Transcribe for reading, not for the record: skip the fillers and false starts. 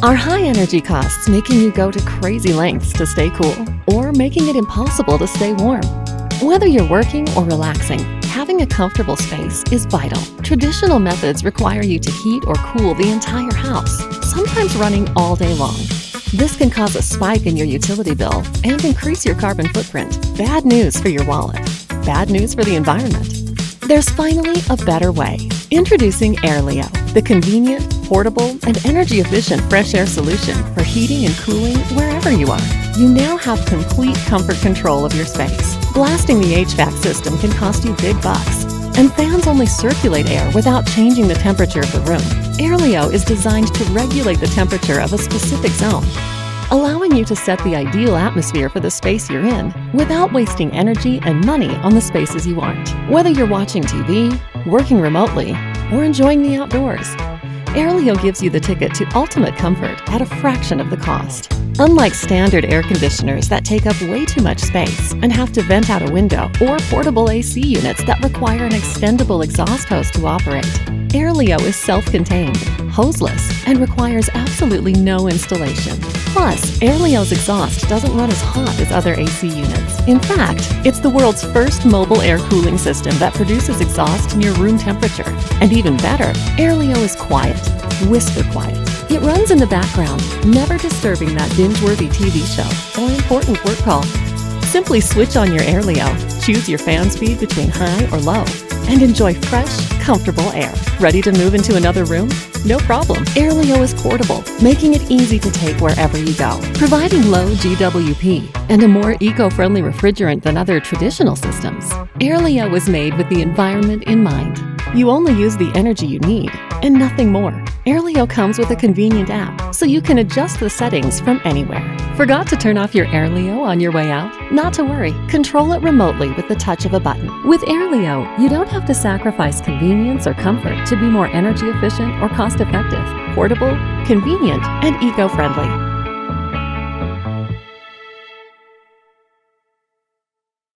Are high energy costs making you go to crazy lengths to stay cool, or making it impossible to stay warm? Whether you're working or relaxing, having a comfortable space is vital. Traditional methods require you to heat or cool the entire house, sometimes running all day long. This can cause a spike in your utility bill and increase your carbon footprint. Bad news for your wallet. Bad news for the environment. There's finally a better way. Introducing AIRLEO, the convenient, portable, and energy-efficient fresh air solution for heating and cooling wherever you are. You now have complete comfort control of your space. Blasting the HVAC system can cost you big bucks, and fans only circulate air without changing the temperature of the room. AIRLEO is designed to regulate the temperature of a specific zone, allowing you to set the ideal atmosphere for the space you're in without wasting energy and money on the spaces you aren't. Whether you're watching TV, working remotely, or enjoying the outdoors, AIRLEO gives you the ticket to ultimate comfort at a fraction of the cost. Unlike standard air conditioners that take up way too much space and have to vent out a window, or portable AC units that require an extendable exhaust hose to operate, AIRLEO is self-contained, hoseless, and requires absolutely no installation. Plus, AIRLEO's exhaust doesn't run as hot as other AC units. In fact, it's the world's first mobile air cooling system that produces exhaust near room temperature. And even better, AIRLEO is quiet, whisper quiet. It runs in the background, never disturbing that binge-worthy TV show or important work call. Simply switch on your AIRLEO, choose your fan speed between high or low, and enjoy fresh, comfortable air. Ready to move into another room? No problem. AIRLEO is portable, making it easy to take wherever you go. Providing low GWP and a more eco-friendly refrigerant than other traditional systems, AIRLEO was made with the environment in mind. You only use the energy you need and nothing more. AIRLEO comes with a convenient app, so you can adjust the settings from anywhere. Forgot to turn off your AIRLEO on your way out? Not to worry. Control it remotely with the touch of a button. With AIRLEO, you don't have to sacrifice convenience or comfort to be more energy efficient or cost effective, portable, convenient, and eco-friendly.